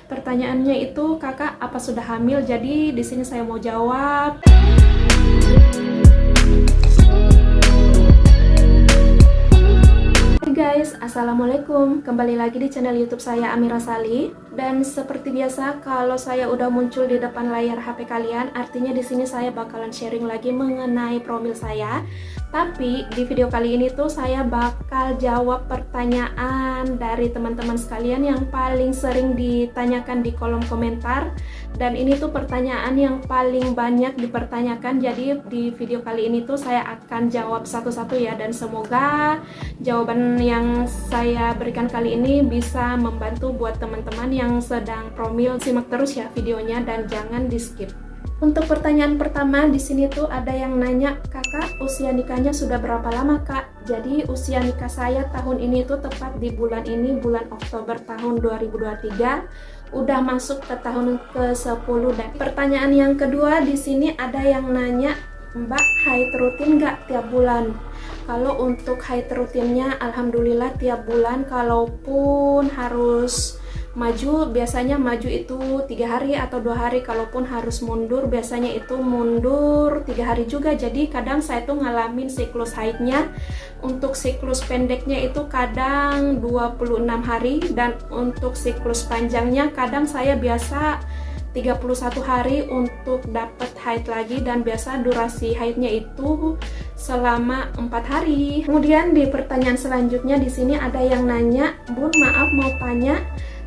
Pertanyaannya itu, kakak apa sudah hamil? Jadi di sini saya mau jawab. Hai guys, assalamualaikum. Kembali lagi di channel YouTube saya Amira Sali. Dan seperti biasa, kalau saya udah muncul di depan layar HP kalian, artinya di sini saya bakalan sharing lagi mengenai profil saya. Tapi di video kali ini tuh saya bakal jawab pertanyaan dari teman-teman sekalian yang paling sering ditanyakan di kolom komentar. Dan ini tuh pertanyaan yang paling banyak dipertanyakan. Jadi di video kali ini tuh saya akan jawab satu-satu ya. Dan semoga jawaban yang saya berikan kali ini bisa membantu buat teman-teman yang sedang promil. Simak terus ya videonya dan jangan di skip. Untuk pertanyaan pertama di sini tuh ada yang nanya, kakak usia nikahnya sudah berapa lama kak? Jadi usia nikah saya tahun ini tuh tepat di bulan ini, bulan Oktober tahun 2023, udah masuk ke tahun ke-10. Dan pertanyaan yang kedua di sini ada yang nanya, mbak haid rutin nggak tiap bulan? Kalau untuk haid rutinnya alhamdulillah tiap bulan, kalaupun harus maju, biasanya maju itu 3 hari atau 2 hari, kalaupun harus mundur biasanya itu mundur 3 hari juga. Jadi kadang saya tuh ngalamin siklus haidnya, untuk siklus pendeknya itu kadang 26 hari, dan untuk siklus panjangnya kadang saya biasa 31 hari untuk dapat haid lagi, dan biasa durasi haidnya itu selama 4 hari. Kemudian di pertanyaan selanjutnya di sini ada yang nanya, bun maaf mau tanya,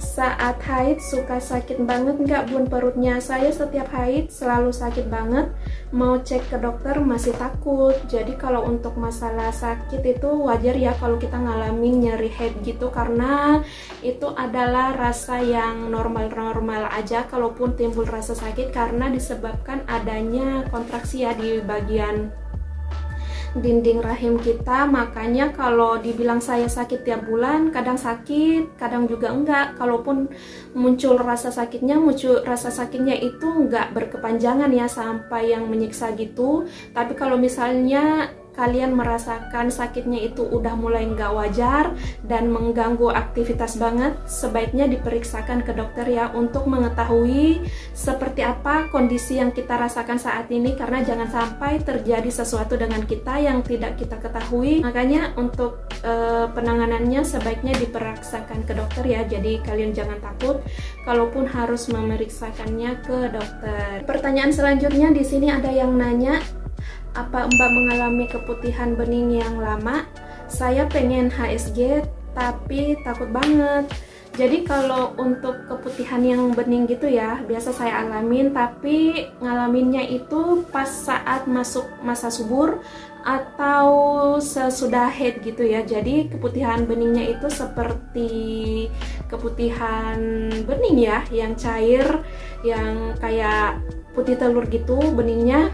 saat haid suka sakit banget nggak bun perutnya? Saya setiap haid selalu sakit banget, mau cek ke dokter masih takut. Jadi kalau untuk masalah sakit itu wajar ya kalau kita ngalamin nyeri haid gitu, karena itu adalah rasa yang normal-normal aja. Kalaupun timbul rasa sakit karena disebabkan adanya kontraksi ya di bagian dinding rahim kita. Makanya kalau dibilang saya sakit tiap bulan, kadang sakit, kadang juga enggak. Kalaupun muncul rasa sakitnya itu enggak berkepanjangan ya sampai yang menyiksa gitu. Tapi kalau misalnya kalian merasakan sakitnya itu udah mulai nggak wajar dan mengganggu aktivitas banget, sebaiknya diperiksakan ke dokter ya untuk mengetahui seperti apa kondisi yang kita rasakan saat ini, karena jangan sampai terjadi sesuatu dengan kita yang tidak kita ketahui. Makanya untuk penanganannya sebaiknya diperiksakan ke dokter ya. Jadi kalian jangan takut kalaupun harus memeriksakannya ke dokter. Pertanyaan selanjutnya di sini ada yang nanya, apa mbak mengalami keputihan bening yang lama? Saya pengen HSG tapi takut banget. Jadi kalau untuk keputihan yang bening gitu ya, biasa saya alamin, tapi ngalaminnya itu pas saat masuk masa subur atau sesudah haid gitu ya. Jadi keputihan beningnya itu seperti keputihan bening ya, yang cair, yang kayak putih telur gitu beningnya.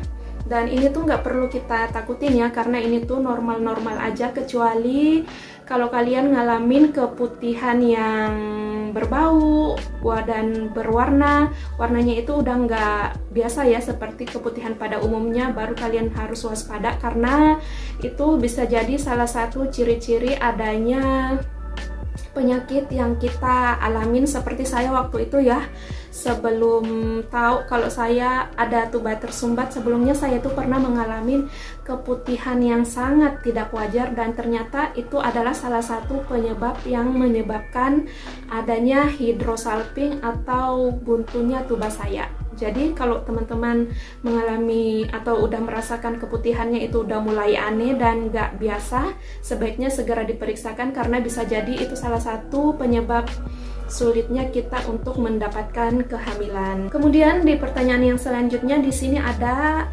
Dan ini tuh nggak perlu kita takutin ya, karena ini tuh normal-normal aja, kecuali kalau kalian ngalamin keputihan yang berbau dan berwarna, warnanya itu udah nggak biasa ya seperti keputihan pada umumnya, baru kalian harus waspada, karena itu bisa jadi salah satu ciri-ciri adanya penyakit yang kita alamin. Seperti saya waktu itu ya, sebelum tahu kalau saya ada tuba tersumbat, sebelumnya saya tuh pernah mengalami keputihan yang sangat tidak wajar, dan ternyata itu adalah salah satu penyebab yang menyebabkan adanya hidrosalping atau buntunya tuba saya. Jadi kalau teman-teman mengalami atau udah merasakan keputihannya itu udah mulai aneh dan nggak biasa, sebaiknya segera diperiksakan, karena bisa jadi itu salah satu penyebab sulitnya kita untuk mendapatkan kehamilan. Kemudian di pertanyaan yang selanjutnya di sini ada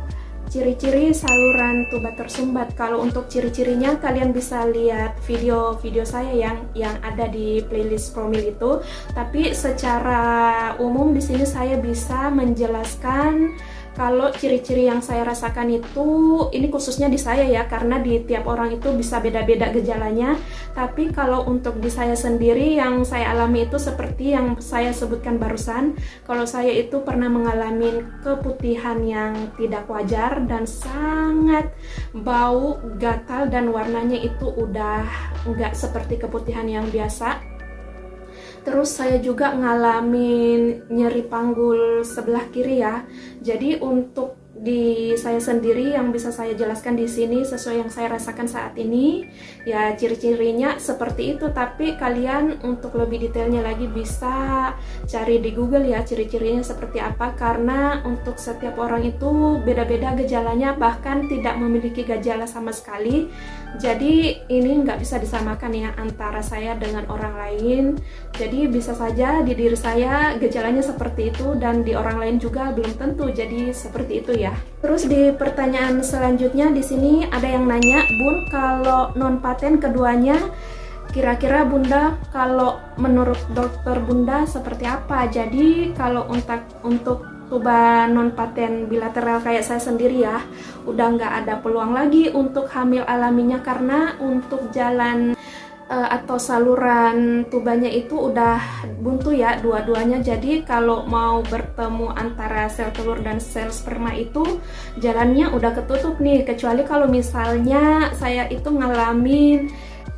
ciri-ciri saluran tuba tersumbat. Kalau untuk ciri-cirinya kalian bisa lihat video-video saya yang ada di playlist promil itu. Tapi secara umum di sini saya bisa menjelaskan kalau ciri-ciri yang saya rasakan itu, ini khususnya di saya ya, karena di tiap orang itu bisa beda-beda gejalanya. Tapi kalau untuk di saya sendiri yang saya alami itu seperti yang saya sebutkan barusan. Kalau saya itu pernah mengalami keputihan yang tidak wajar dan sangat bau, gatal, dan warnanya itu udah nggak seperti keputihan yang biasa. Terus saya juga ngalamin nyeri panggul sebelah kiri ya. Jadi untuk di saya sendiri yang bisa saya jelaskan di sini sesuai yang saya rasakan saat ini, ya ciri-cirinya seperti itu. Tapi kalian untuk lebih detailnya lagi bisa cari di Google ya ciri-cirinya seperti apa, karena untuk setiap orang itu beda-beda gejalanya, bahkan tidak memiliki gejala sama sekali. Jadi ini nggak bisa disamakan ya antara saya dengan orang lain. Jadi bisa saja di diri saya gejalanya seperti itu dan di orang lain juga belum tentu. Jadi seperti itu ya. Terus di pertanyaan selanjutnya di sini ada yang nanya, Bun, kalau non paten keduanya kira-kira Bunda kalau menurut dokter Bunda seperti apa? Jadi kalau untuk tuba non paten bilateral kayak saya sendiri ya, udah nggak ada peluang lagi untuk hamil alaminya, karena untuk jalan atau saluran tubanya itu udah buntu ya dua-duanya. Jadi kalau mau bertemu antara sel telur dan sel sperma itu jalannya udah ketutup nih, kecuali kalau misalnya saya itu ngalamin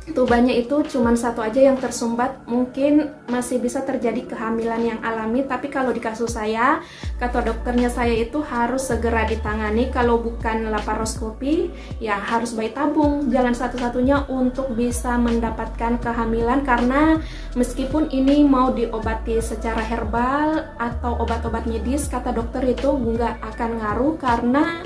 tubanya itu cuman satu aja yang tersumbat, mungkin masih bisa terjadi kehamilan yang alami. Tapi kalau di kasus saya, kata dokternya saya itu harus segera ditangani. Kalau bukan laparoskopi, ya harus bayi tabung. Jalan satu-satunya untuk bisa mendapatkan kehamilan, karena meskipun ini mau diobati secara herbal atau obat-obat medis, kata dokter itu nggak akan ngaruh, karena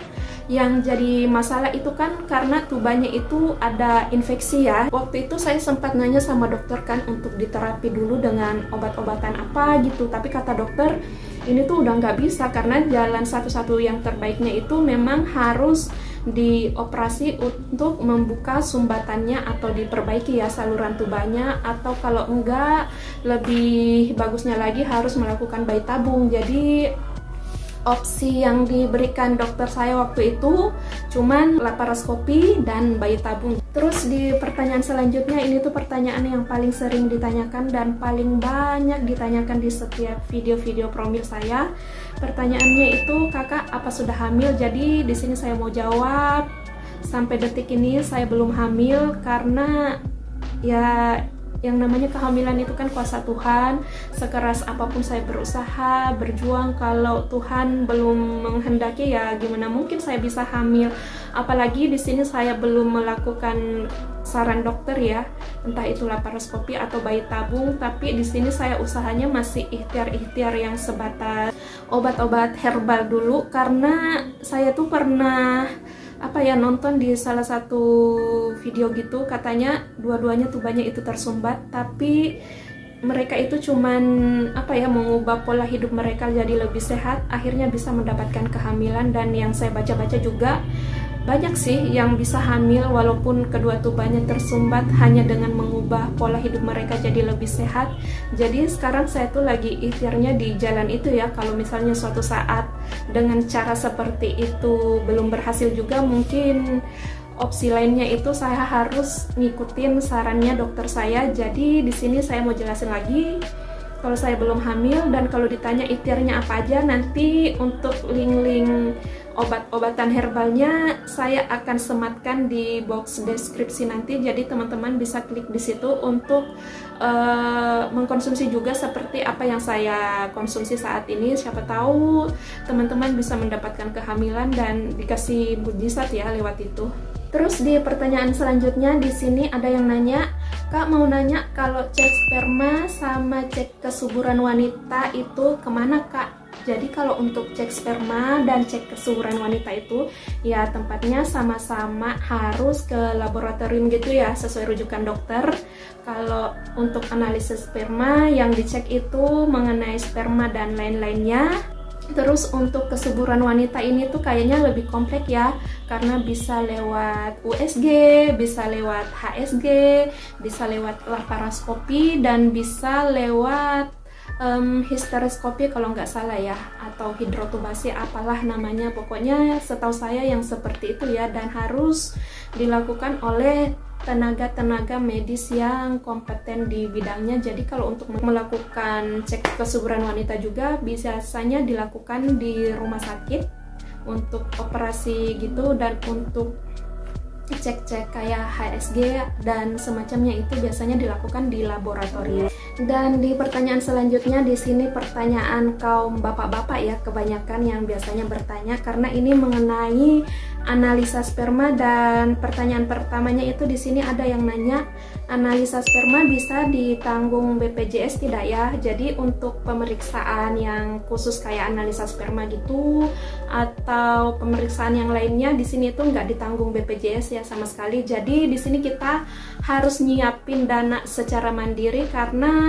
yang jadi masalah itu kan karena tubanya itu ada infeksi ya. Waktu itu saya sempat nanya sama dokter kan untuk diterapi dulu dengan obat-obatan apa gitu, tapi kata dokter ini tuh udah nggak bisa, karena jalan satu-satu yang terbaiknya itu memang harus dioperasi untuk membuka sumbatannya atau diperbaiki ya saluran tubanya, atau kalau enggak lebih bagusnya lagi harus melakukan bayi tabung. Jadi opsi yang diberikan dokter saya waktu itu cuman laparoskopi dan bayi tabung. Terus di pertanyaan selanjutnya, ini tuh pertanyaan yang paling sering ditanyakan dan paling banyak ditanyakan di setiap video-video profil saya. Pertanyaannya itu, Kakak apa sudah hamil? Jadi di sini saya mau jawab, sampai detik ini saya belum hamil, karena ya yang namanya kehamilan itu kan kuasa Tuhan. Sekeras apapun saya berusaha, berjuang, kalau Tuhan belum menghendaki ya gimana mungkin saya bisa hamil. Apalagi di sini saya belum melakukan saran dokter ya, entah itu laparoskopi atau bayi tabung. Tapi di sini saya usahanya masih ikhtiar-ikhtiar yang sebatas obat-obat herbal dulu, karena saya tuh pernah nonton di salah satu video gitu, katanya dua-duanya tubanya itu tersumbat, tapi mereka itu cuman mengubah pola hidup mereka jadi lebih sehat, akhirnya bisa mendapatkan kehamilan. Dan yang saya baca-baca juga banyak sih yang bisa hamil walaupun kedua tubanya tersumbat hanya dengan mengubah pola hidup mereka jadi lebih sehat. Jadi sekarang saya tuh lagi ikhtiarnya di jalan itu ya. Kalau misalnya suatu saat dengan cara seperti itu belum berhasil juga, mungkin opsi lainnya itu saya harus ngikutin sarannya dokter saya. Jadi di sini saya mau jelasin lagi, kalau saya belum hamil, dan kalau ditanya ikhtiarnya apa aja, nanti untuk link-link obat-obatan herbalnya saya akan sematkan di box deskripsi nanti. Jadi teman-teman bisa klik di situ untuk mengkonsumsi juga seperti apa yang saya konsumsi saat ini. Siapa tahu teman-teman bisa mendapatkan kehamilan dan dikasih mujizat ya lewat itu. Terus di pertanyaan selanjutnya di sini ada yang nanya, Kak mau nanya kalau cek sperma sama cek kesuburan wanita itu kemana Kak? Jadi kalau untuk cek sperma dan cek kesuburan wanita itu ya tempatnya sama-sama harus ke laboratorium gitu ya, sesuai rujukan dokter. Kalau untuk analisis sperma yang dicek itu mengenai sperma dan lain-lainnya. Terus untuk kesuburan wanita ini tuh kayaknya lebih kompleks ya, karena bisa lewat USG, bisa lewat HSG, bisa lewat laparoskopi, dan bisa lewat histeroskopi kalau nggak salah ya, atau hidrotubasi apalah namanya. Pokoknya setahu saya yang seperti itu ya, dan harus dilakukan oleh tenaga-tenaga medis yang kompeten di bidangnya. Jadi kalau untuk melakukan cek kesuburan wanita juga biasanya dilakukan di rumah sakit untuk operasi gitu, dan untuk cek-cek kayak HSG dan semacamnya itu biasanya dilakukan di laboratorium. Dan di pertanyaan selanjutnya, di sini pertanyaan kaum bapak-bapak ya, kebanyakan yang biasanya bertanya karena ini mengenai analisa sperma. Dan pertanyaan pertamanya itu di sini ada yang nanya, analisa sperma bisa ditanggung BPJS tidak ya? Jadi untuk pemeriksaan yang khusus kayak analisa sperma gitu atau pemeriksaan yang lainnya di sini itu nggak ditanggung BPJS ya sama sekali. Jadi di sini kita harus nyiapin dana secara mandiri karena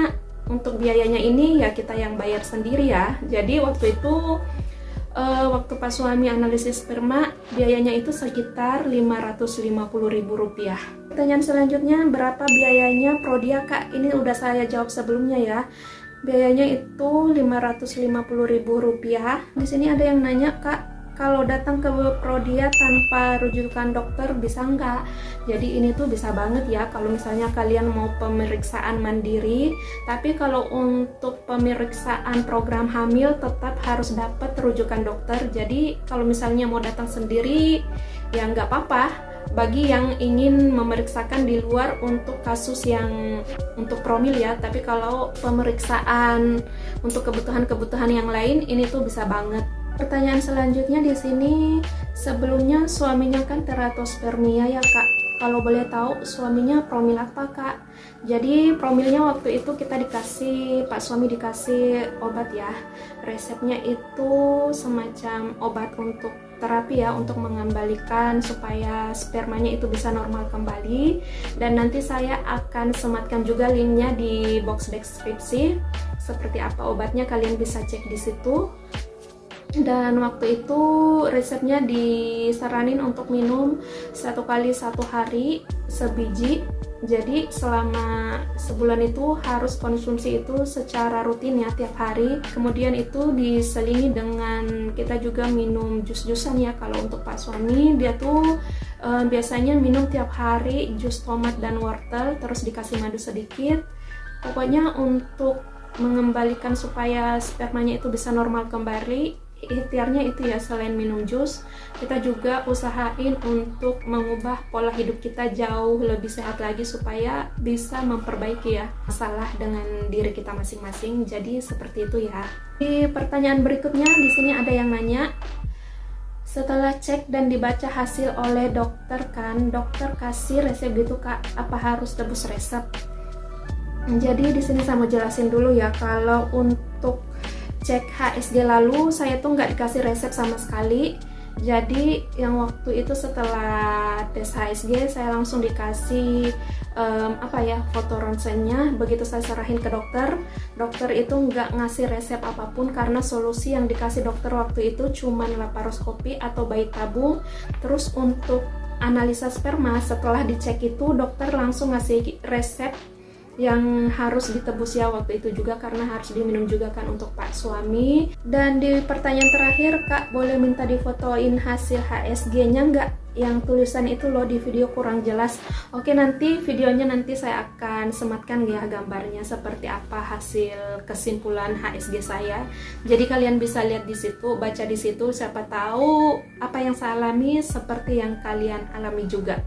untuk biayanya ini ya kita yang bayar sendiri ya. Jadi waktu itu waktu pas suami analisis sperma biayanya itu sekitar Rp550.000. Pertanyaan selanjutnya, berapa biayanya Prodia Kak? Ini udah saya jawab sebelumnya ya. Biayanya itu Rp550.000. Di sini ada yang nanya, Kak, kalau datang ke Prodia tanpa rujukan dokter bisa nggak? Jadi ini tuh bisa banget ya kalau misalnya kalian mau pemeriksaan mandiri. Tapi kalau untuk pemeriksaan program hamil tetap harus dapat rujukan dokter. Jadi kalau misalnya mau datang sendiri ya nggak apa-apa. Bagi yang ingin memeriksakan di luar untuk kasus yang untuk promil ya. Tapi kalau pemeriksaan untuk kebutuhan-kebutuhan yang lain ini tuh bisa banget. Pertanyaan selanjutnya di sini, sebelumnya suaminya kan teratospermia ya Kak. Kalau boleh tahu suaminya promil apa Kak? Jadi promilnya waktu itu kita dikasih, Pak suami dikasih obat ya. Resepnya itu semacam obat untuk terapi ya, untuk mengembalikan supaya spermanya itu bisa normal kembali. Dan nanti saya akan sematkan juga linknya di box deskripsi. Seperti apa obatnya kalian bisa cek di situ. Dan waktu itu resepnya disaranin untuk minum 1 kali 1 hari sebiji. Jadi selama sebulan itu harus konsumsi itu secara rutin ya, tiap hari. Kemudian itu diselingi dengan kita juga minum jus-jusan ya. Kalau untuk Pak suami dia tuh biasanya minum tiap hari jus tomat dan wortel, terus dikasih madu sedikit. Pokoknya untuk mengembalikan supaya spermanya itu bisa normal kembali, ikhtiarnya itu ya, selain minum jus kita juga usahain untuk mengubah pola hidup kita jauh lebih sehat lagi supaya bisa memperbaiki ya masalah dengan diri kita masing-masing. Jadi seperti itu ya. Di pertanyaan berikutnya di sini ada yang nanya, setelah cek dan dibaca hasil oleh dokter kan, dokter kasih resep gitu Kak, apa harus tebus resep? Jadi di sini saya mau jelasin dulu ya, kalau untuk cek HSG lalu saya tuh nggak dikasih resep sama sekali. Jadi yang waktu itu setelah tes HSG saya langsung dikasih foto ronsennya. Begitu saya serahin ke dokter, dokter itu nggak ngasih resep apapun karena solusi yang dikasih dokter waktu itu cuman laparoskopi atau bayi tabung. Terus untuk analisa sperma setelah dicek itu dokter langsung ngasih resep yang harus ditebus ya waktu itu juga karena harus diminum juga kan untuk Pak suami. Dan di pertanyaan terakhir, Kak boleh minta difotoin hasil HSG-nya nggak? Yang tulisan itu loh di video kurang jelas. Oke, nanti videonya nanti saya akan sematkan ya gambarnya seperti apa hasil kesimpulan HSG saya. Jadi kalian bisa lihat di situ, baca di situ, siapa tahu apa yang saya alami seperti yang kalian alami juga.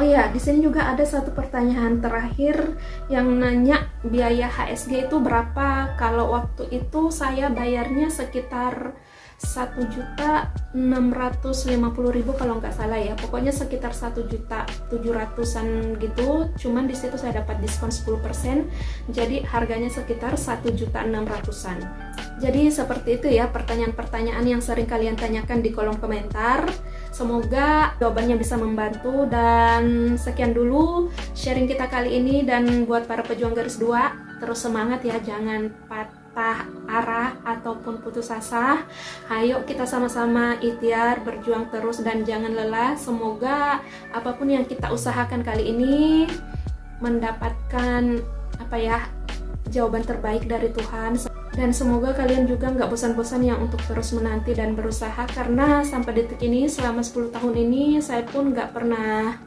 Oh ya, di sini juga ada satu pertanyaan terakhir yang nanya biaya HSG itu berapa. Kalau waktu itu saya bayarnya sekitar 1.650.000 kalau nggak salah ya. Pokoknya sekitar 1.700.000-an gitu. Cuman di situ saya dapat diskon 10%. Jadi harganya sekitar 1.600.000-an. Jadi seperti itu ya pertanyaan-pertanyaan yang sering kalian tanyakan di kolom komentar. Semoga jawabannya bisa membantu. Dan sekian dulu sharing kita kali ini. Dan buat para pejuang garis 2, terus semangat ya, jangan patah arah ataupun putus asa. Ayo kita sama-sama ikhtiar, berjuang terus dan jangan lelah. Semoga apapun yang kita usahakan kali ini mendapatkan jawaban terbaik dari Tuhan. Dan semoga kalian juga nggak bosan-bosan ya untuk terus menanti dan berusaha, karena sampai detik ini selama 10 tahun ini saya pun nggak pernah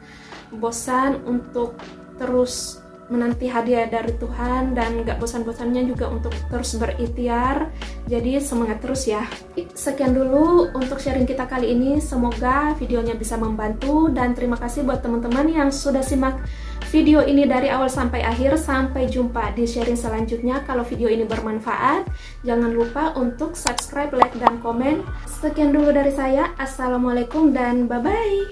bosan untuk terus menanti hadiah dari Tuhan dan nggak bosan-bosannya juga untuk terus berikhtiar. Jadi semangat terus ya. Sekian dulu untuk sharing kita kali ini. Semoga videonya bisa membantu, dan terima kasih buat teman-teman yang sudah simak video ini dari awal sampai akhir. Sampai jumpa di sharing selanjutnya. Kalau video ini bermanfaat, jangan lupa untuk subscribe, like, dan komen. Sekian dulu dari saya. Assalamualaikum dan bye-bye.